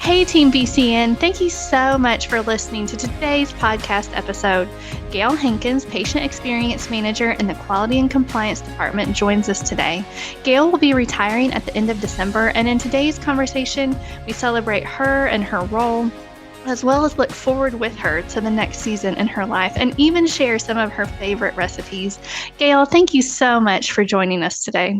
Hey, Team BCN, thank you so much for listening to today's podcast episode. Gale Hankins, Patient Experience Manager in the Quality and Compliance Department, joins us today. Gale will be retiring at the end of December, and in today's conversation, we celebrate her and her role, as well as look forward with her to the next season in her life, and even share some of her favorite recipes. Gale, thank you so much for joining us today.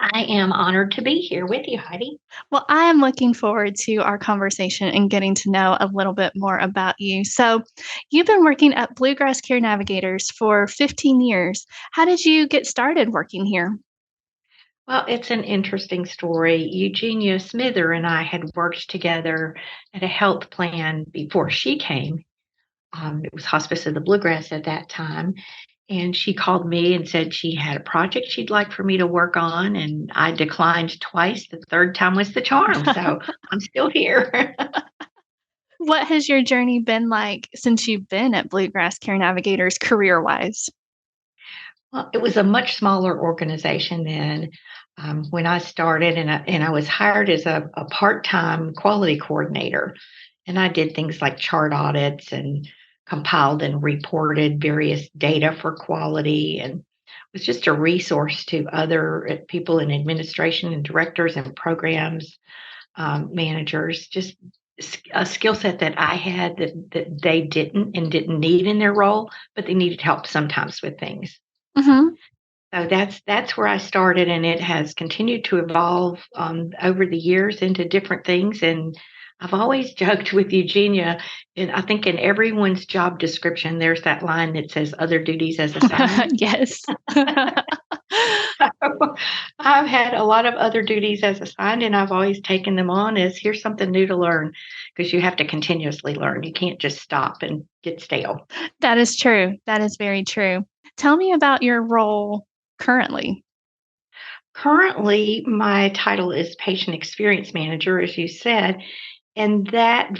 I am honored to be here with you, Heidi. Well, I am looking forward to our conversation and getting to know a little bit more about you. So, you've been working at Bluegrass Care Navigators for 15 years. How did you get started working here? Well, it's an interesting story. Eugenia Smither and I had worked together at a health plan before she came. It was Hospice of the Bluegrass at that time. And she called me and said she had a project she'd like for me to work on. And I declined twice. The third time was the charm. So I'm still here. What has your journey been like since you've been at Bluegrass Care Navigators career-wise? Well, it was a much smaller organization then when I started, and I was hired as a part-time quality coordinator. And I did things like chart audits and compiled and reported various data for quality and was just a resource to other people in administration and directors and programs, managers, just a skill set that I had that they didn't need in their role, but they needed help sometimes with things. Mhm. So that's where I started, and it has continued to evolve over the years into different things. And I've always joked with Eugenia, and I think in everyone's job description, there's that line that says "other duties as assigned." Yes. So I've had a lot of other duties as assigned, and I've always taken them on as here's something new to learn because you have to continuously learn. You can't just stop and get stale. That is true. That is very true. Tell me about your role currently. Currently, my title is Patient Experience Manager, as you said, and that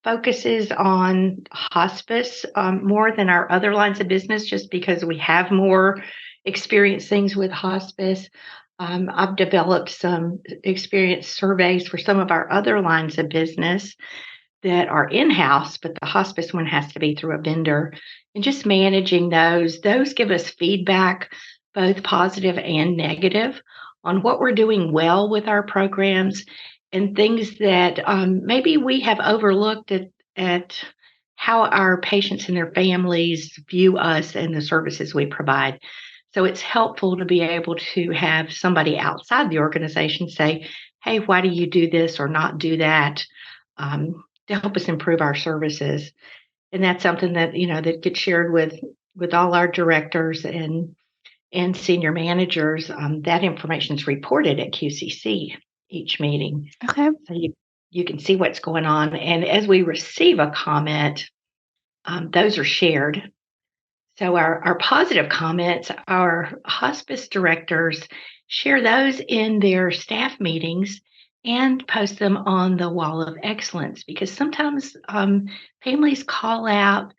focuses on hospice more than our other lines of business, just because we have more experience things with hospice. I've developed some experience surveys for some of our other lines of business that are in-house, but the hospice one has to be through a vendor. And just managing those give us feedback, both positive and negative, on what we're doing well with our programs and things that maybe we have overlooked at how our patients and their families view us and the services we provide. So it's helpful to be able to have somebody outside the organization say, hey, why do you do this or not do that? To help us improve our services. And that's something that, that gets shared with all our directors and senior managers. That information is reported at QCC each meeting. Okay. So you can see what's going on. And as we receive a comment, those are shared. So our positive comments, our hospice directors share those in their staff meetings and post them on the wall of excellence because sometimes families call out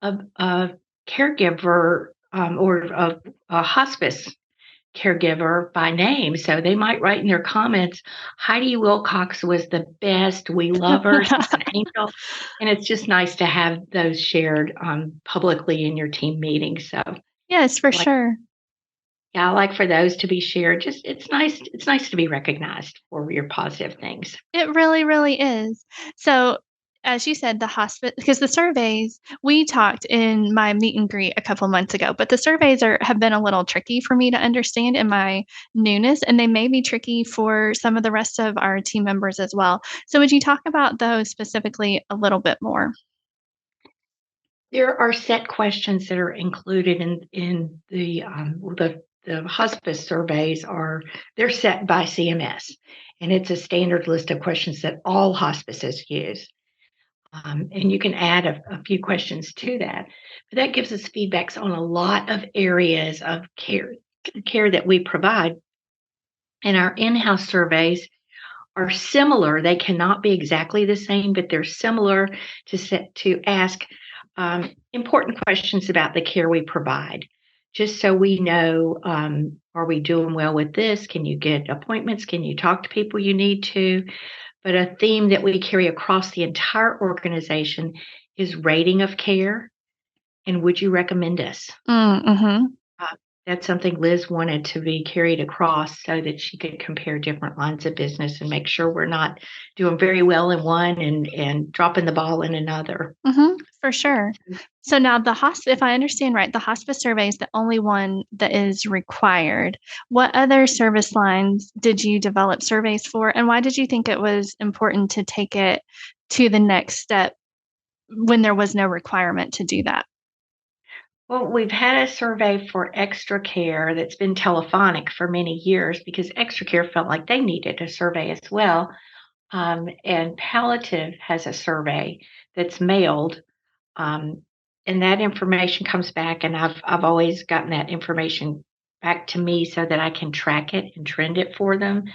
a caregiver or a hospice caregiver by name. So they might write in their comments, Heidi Wilcox was the best. We love her. She's an angel. And it's just nice to have those shared publicly in your team meetings. So Yes, for like, sure. yeah, I like for those to be shared. Just it's nice to be recognized for your positive things. It really, really is. So, as you said, the hospice, because the surveys, we talked in my meet and greet a couple months ago, but the surveys have been a little tricky for me to understand in my newness, and they may be tricky for some of the rest of our team members as well. So, would you talk about those specifically a little bit more? There are set questions that are included in the hospice surveys they're set by CMS, and it's a standard list of questions that all hospices use. And you can add a few questions to that. But that gives us feedbacks on a lot of areas of care that we provide. And our in-house surveys are similar. They cannot be exactly the same, but they're similar to ask important questions about the care we provide, just so we know, are we doing well with this? Can you get appointments? Can you talk to people you need to? But a theme that we carry across the entire organization is rating of care and would you recommend us? Mm-hmm. Uh, that's something Liz wanted to be carried across so that she could compare different lines of business and make sure we're not doing very well in one and dropping the ball in another. Mm-hmm. For sure. So now if I understand right, the hospice survey is the only one that is required. What other service lines did you develop surveys for, and why did you think it was important to take it to the next step when there was no requirement to do that? Well, we've had a survey for extra care that's been telephonic for many years because extra care felt like they needed a survey as well. And palliative has a survey that's mailed, um, and that information comes back, and I've always gotten that information back to me so that I can track it and trend it for them,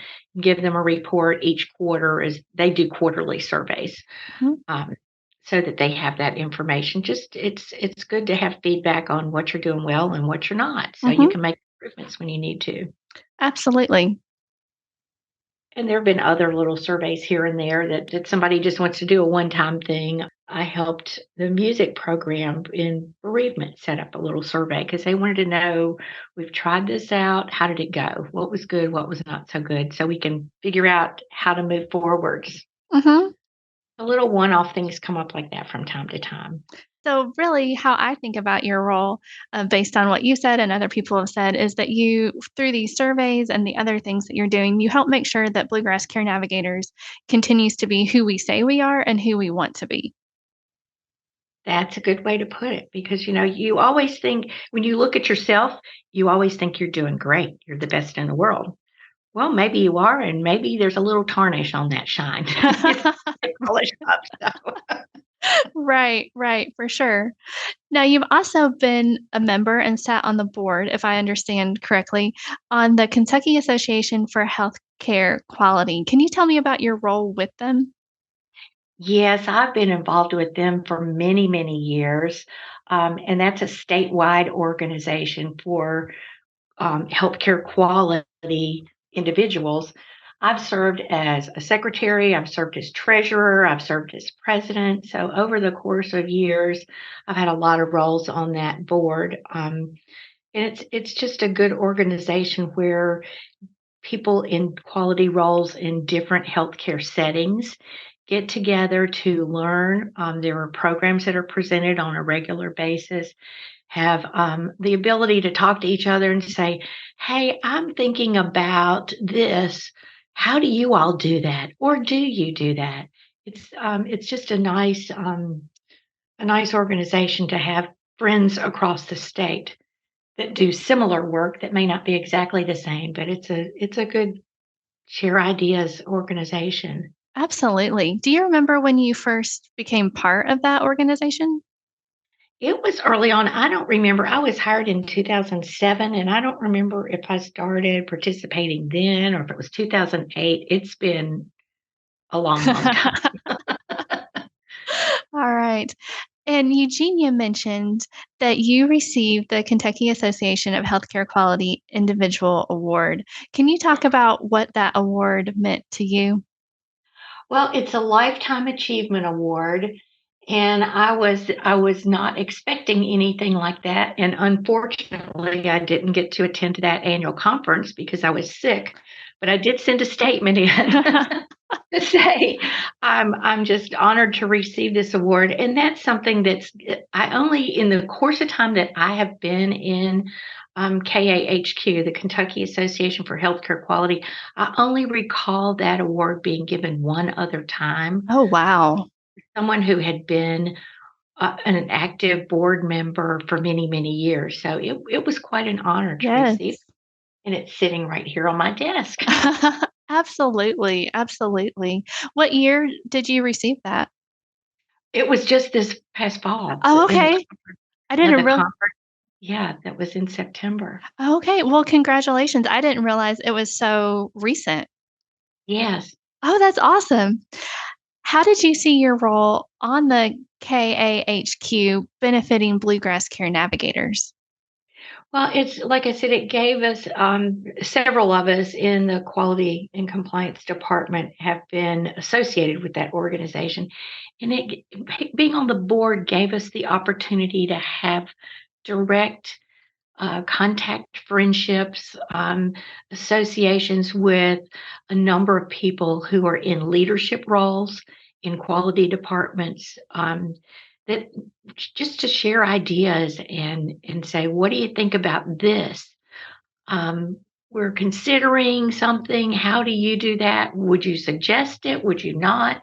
give them a report each quarter as they do quarterly surveys. Mhm. Um, so that they have that information. Just it's good to have feedback on what you're doing well and what you're not, so you Mhm. can make improvements when you need to. Absolutely. And there have been other little surveys here and there that somebody just wants to do a one-time thing. I helped the music program in bereavement set up a little survey because they wanted to know, we've tried this out. How did it go? What was good? What was not so good? So we can figure out how to move forwards. Mhm. A little one-off things come up like that from time to time. So, really, how I think about your role, based on what you said and other people have said, is that you, through these surveys and the other things that you're doing, you help make sure that Bluegrass Care Navigators continues to be who we say we are and who we want to be. That's a good way to put it because, you always think when you look at yourself, you always think you're doing great. You're the best in the world. Well, maybe you are, and maybe there's a little tarnish on that shine. Polish up, so Right, right, for sure. Now, you've also been a member and sat on the board, if I understand correctly, on the Kentucky Association for Healthcare Quality. Can you tell me about your role with them? Yes, I've been involved with them for many, many years, and that's a statewide organization for healthcare quality individuals. I've served as a secretary, I've served as treasurer, I've served as president. So over the course of years, I've had a lot of roles on that board. And it's just a good organization where people in quality roles in different healthcare settings get together to learn. There are programs that are presented on a regular basis, have the ability to talk to each other and say, "Hey, I'm thinking about this. How do you all do that, or do you do that?" It's just a nice organization to have friends across the state that do similar work that may not be exactly the same, but it's a good share ideas organization. Absolutely. Do you remember when you first became part of that organization? It was early on. I don't remember. I was hired in 2007, and I don't remember if I started participating then or if it was 2008. It's been a long, long time. All right. And Eugenia mentioned that you received the Kentucky Association of Healthcare Quality Individual Award. Can you talk about what that award meant to you? Well, it's a lifetime achievement award, and I was not expecting anything like that. And unfortunately, I didn't get to attend that annual conference because I was sick. But I did send a statement in to say I'm just honored to receive this award, and that's something that's I only in the course of time that I have been in KAHQ, the Kentucky Association for Healthcare Quality. I only recall that award being given one other time. Oh, wow. Someone who had been an active board member for many, many years. So it was quite an honor to receive, Yes. and it's sitting right here on my desk. Absolutely, absolutely. What year did you receive that? It was just this past fall Oh, in the okay. I yeah, didn't the real conference. Yeah, that was in September. Okay, well, congratulations. I didn't realize it was so recent. Yes. Oh, that's awesome. How did you see your role on the KAHQ benefiting Bluegrass Care Navigators? Well, it's like I said, it gave us several of us in the quality and compliance department have been associated with that organization. And being on the board gave us the opportunity to have direct contact friendships, associations with a number of people who are in leadership roles in quality departments, that just to share ideas and say, what do you think about this? We're considering something. How do you do that? Would you suggest it? Would you not?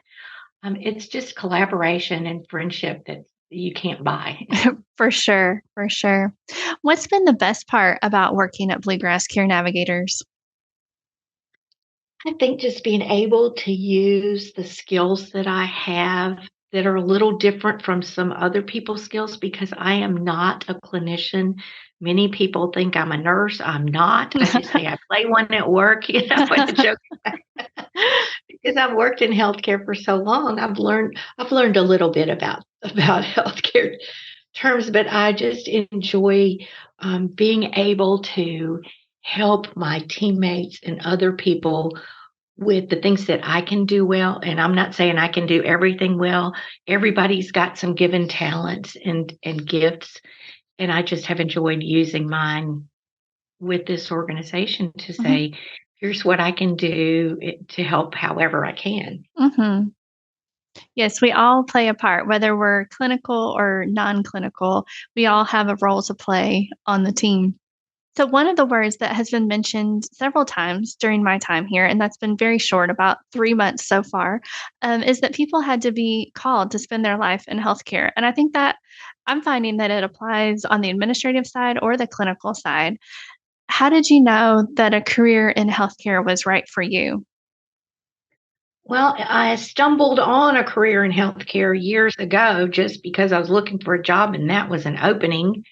It's just collaboration and friendship that you can't buy. For sure, for sure. What's been the best part about working at Bluegrass Care Navigators? I think just being able to use the skills that I have that are a little different from some other people's skills because I am not a clinician. Many people think I'm a nurse. I'm not. I just say I play one at work, and a joke because I've worked in healthcare for so long. I've learned a little bit about healthcare terms, but I just enjoy being able to help my teammates and other people with the things that I can do well. And I'm not saying I can do everything well. Everybody's got some given talents and gifts. And I just have enjoyed using mine with this organization to Mhm, say, here's what I can do to help however I can. mhm. Yes, we all play a part, whether we're clinical or non-clinical. We all have a role to play on the team. So, one of the words that has been mentioned several times during my time here, and that's been very short, about 3 months so far, is that people had to be called to spend their life in healthcare. And I think that I'm finding that it applies on the administrative side or the clinical side. How did you know that a career in healthcare was right for you? Well, I stumbled on a career in healthcare years ago just because I was looking for a job and that was an opening.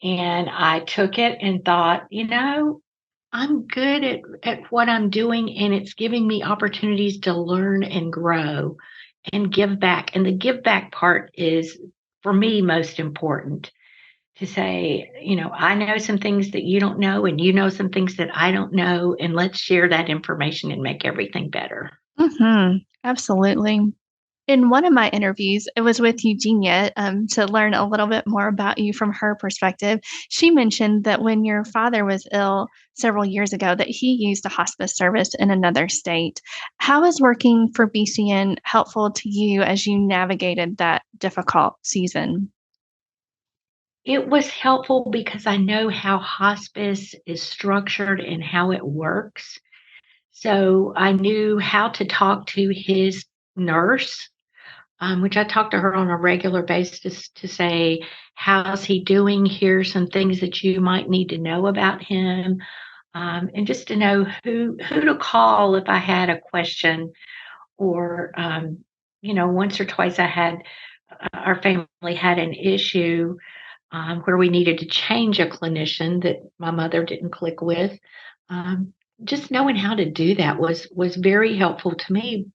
And I took it and thought, I'm good at what I'm doing, and it's giving me opportunities to learn and grow and give back. And the give back part is, for me, most important to say, I know some things that you don't know, and you know some things that I don't know, and let's share that information and make everything better. Absolutely. In one of my interviews, it was with Eugenia, to learn a little bit more about you from her perspective. She mentioned that when your father was ill several years ago, that he used a hospice service in another state. How is working for BCN helpful to you as you navigated that difficult season? It was helpful because I know how hospice is structured and how it works. So I knew how to talk to his nurse, which I talk to her on a regular basis to say, how's he doing? Here's some things that you might need to know about him. And just to know who to call if I had a question or, once or twice our family had an issue where we needed to change a clinician that my mother didn't click with. Um, just knowing how to do that was very helpful to me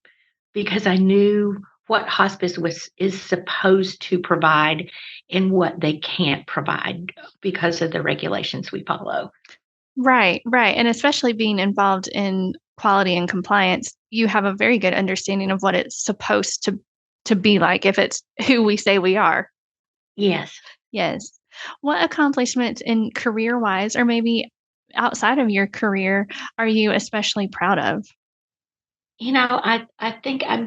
because I knew what hospice was is supposed to provide and what they can't provide because of the regulations we follow. Right, right. And especially being involved in quality and compliance, you have a very good understanding of what it's supposed to be like if it's who we say we are. Yes. Yes. What accomplishments in career-wise or maybe outside of your career are you especially proud of? I think I'm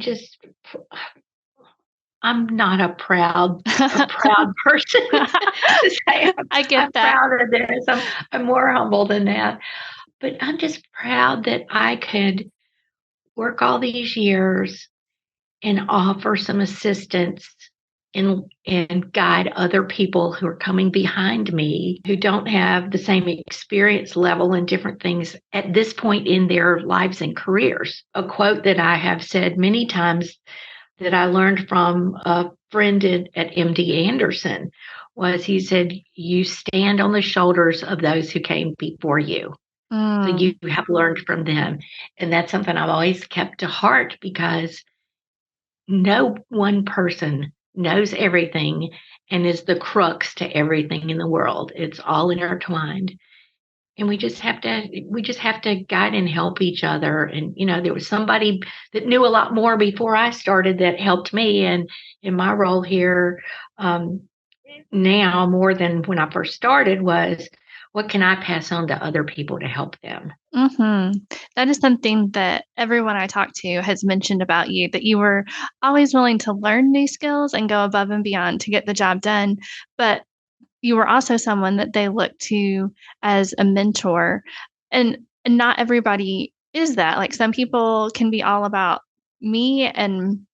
not a proud person to say I I'm get that. proud of this. I'm more humble than that. But I'm just proud that I could work all these years and offer some assistance and guide other people who are coming behind me who don't have the same experience level and different things at this point in their lives and careers. A quote that I have said many times that I learned from a friend at MD Anderson was he said, you stand on the shoulders of those who came before you. So you Mm, have learned from them. And that's something I've always kept to heart because no one person knows everything and is the crux to everything in the world. It's all intertwined. And we just have to guide and help each other. And there was somebody that knew a lot more before I started that helped me. And in my role here, um, now more than when I first started was, what can I pass on to other people to help them? That is something that everyone I talk to has mentioned about you, that you were always willing to learn new skills and go above and beyond to get the job done. But you were also someone that they look to as a mentor. And not everybody is that. Like some people can be all about me and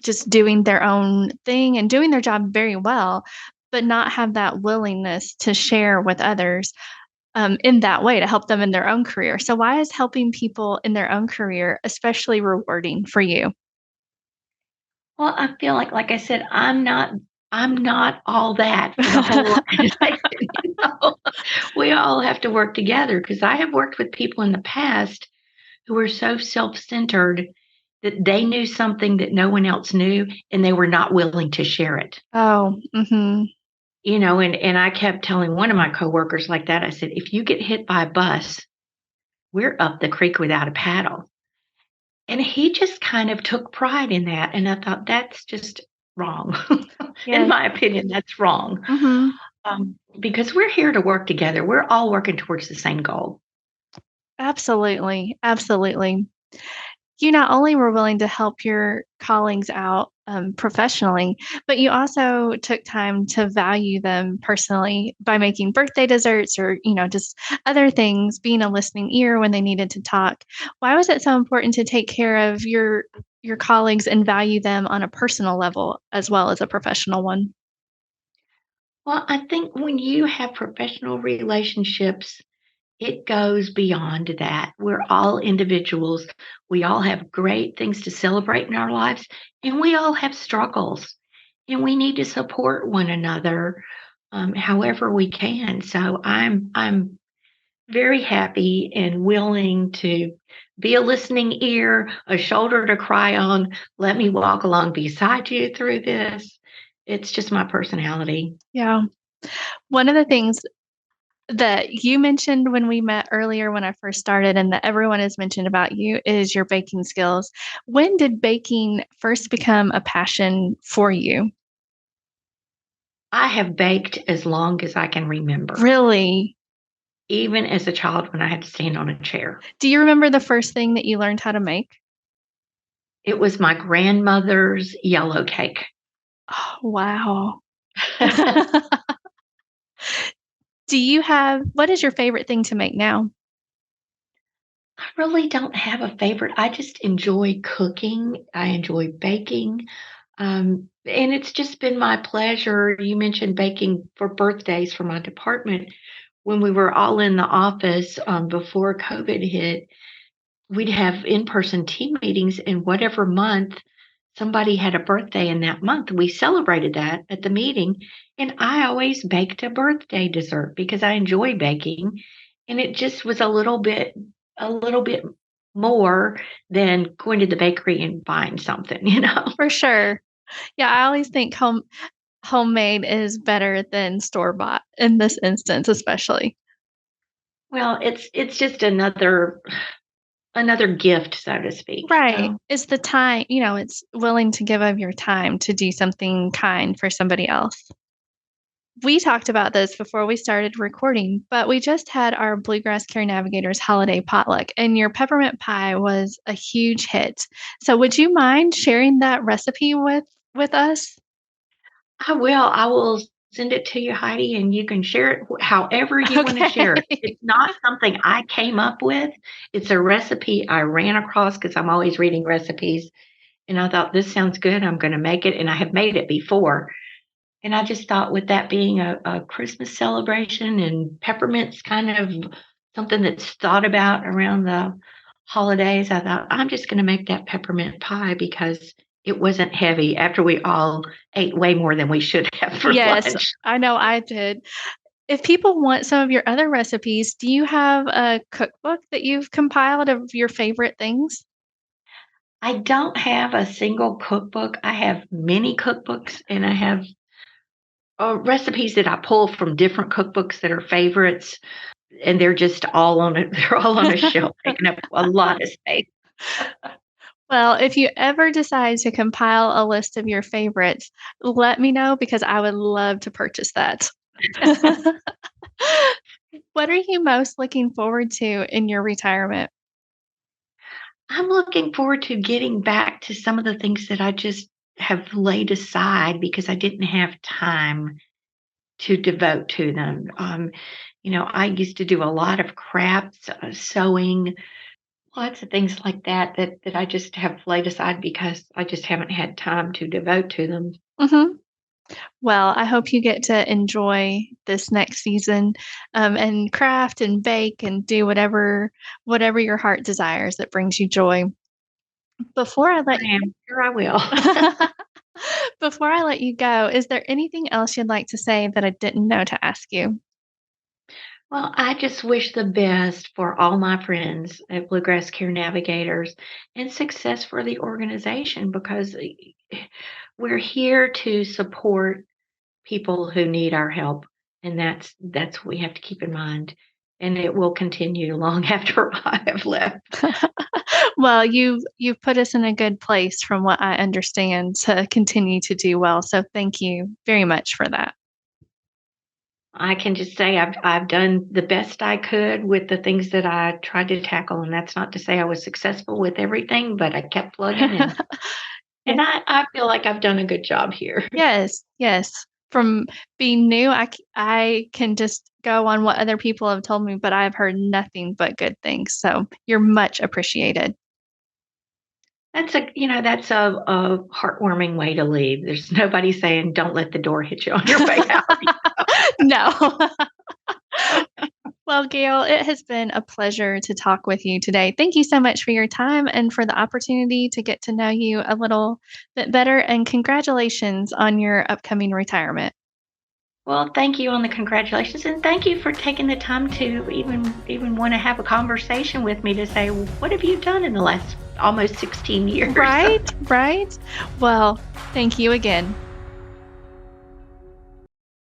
just doing their own thing and doing their job very well, but not have that willingness to share with others in that way to help them in their own career. So, why is helping people in their own career especially rewarding for you? Well, I feel like I said, I'm not all that for the whole organization. We all have to work together because I have worked with people in the past who were so self-centered that they knew something that no one else knew, and they were not willing to share it. Oh, And I kept telling one of my coworkers like that, I said, "If you get hit by a bus, we're up the creek without a paddle." And he just kind of took pride in that, and I thought, "That's just wrong." In yes. my opinion, that's wrong, hmm because we're here to work together. We're all working towards the same goal. Absolutely. Absolutely. You not only were willing to help your colleagues out professionally, but you also took time to value them personally by making birthday desserts or, just other things, being a listening ear when they needed to talk. Why was it so important to take care of your colleagues and value them on a personal level as well as a professional one? Well, I think when you have professional relationships, it goes beyond that. We're all individuals. We all have great things to celebrate in our lives, and we all have struggles. And we need to support one another however we can. So I'm very happy and willing to be a listening ear, a shoulder to cry on. Let me walk along beside you through this. It's just my personality. Yeah. One of the things that you mentioned when we met earlier when I first started and that everyone has mentioned about you is your baking skills. When did baking first become a passion for you? I have baked as long as I can remember, Really? even as a child when I had to stand on a chair. Do you remember the first thing that you learned how to make? It was my grandmother's yellow cake. Oh, wow. I What is your favorite thing to make now? really don't have a favorite. I just enjoy cooking. I enjoy baking. And it's just been my pleasure. You mentioned baking for birthdays for my department. When we were all in the office before COVID hit, we'd have in-person team meetings, and whatever month somebody had a birthday in that month, we celebrated that at the meeting, and I always baked a birthday dessert because I enjoy baking, and it just was a little bit more than going to the bakery and buying something. For sure. Yeah, I always think homemade is better than store-bought in this instance, especially. Well, it's just another gift, so to speak. Right. So It's the time, it's willing to give of your time to do something kind for somebody else. We talked about this before we started recording, but we just had our Bluegrass Care Navigators holiday potluck, and your peppermint pie was a huge hit. So, would you mind sharing that recipe with us? I will send it to you, Heidi, and you can share it however you wanna share it. Okay. It's not something I came up with. It's a recipe I ran across because 'cause I'm always reading recipes, and I thought, "This sounds good, I'm gonna make it," and I have made it before. And I just thought with that being a Christmas celebration and peppermint's kind of something that's thought about around the holidays, I thought, "I'm just gonna make that peppermint pie," because it wasn't heavy after we all ate way more than we should have for Yes, lunch. I know I did. If people want some of your other recipes, do you have a cookbook that you've compiled of your favorite things? I don't have a single cookbook. I have many cookbooks, and I have recipes that I pull from different cookbooks that are favorites, and they're just all on it. They're all on a shelf, taking up a lot of space. Well, if you ever decide to compile a list of your favorites, let me know because I would love to purchase that. What are you most looking forward to in your retirement? I'm looking forward to getting back to some of the things that I just have laid aside because I didn't have time to devote to them. I used to do a lot of crafts, sewing, lots of things like that I just have laid aside because I just haven't had time to devote to them. Mhm. Well, I hope you get to enjoy this next season, and craft and bake and do whatever your heart desires that brings you joy. Before I let I am sure I will. before I let you go, is there anything else you'd like to say that I didn't know to ask you? Well, I just wish the best for all my friends at Bluegrass Care Navigators and success for the organization because we're here to support people who need our help, and that's what we have to keep in mind, and it will continue long after I have left. Well, you've put us in a good place from what I understand to continue to do well, so thank you very much for that. I can just say I've done the best I could with the things that I tried to tackle, and that's not to say I was successful with everything, but I kept plugging Yeah. and I feel like I've done a good job here. Yes, yes. From being new, I can just go on what other people have told me, but I've heard nothing but good things, so you're much appreciated. That's a heartwarming way to leave. There's nobody saying, "Don't let the door hit you on your way out." No. Well, Gail, it has been a pleasure to talk with you today. Thank you so much for your time and for the opportunity to get to know you a little bit better, and congratulations on your upcoming retirement. Well, thank you on the congratulations, and thank you for taking the time to even wanna have a conversation with me to say, "Well, what have you done in the last almost 16 years?" Right, right. Well, thank you again.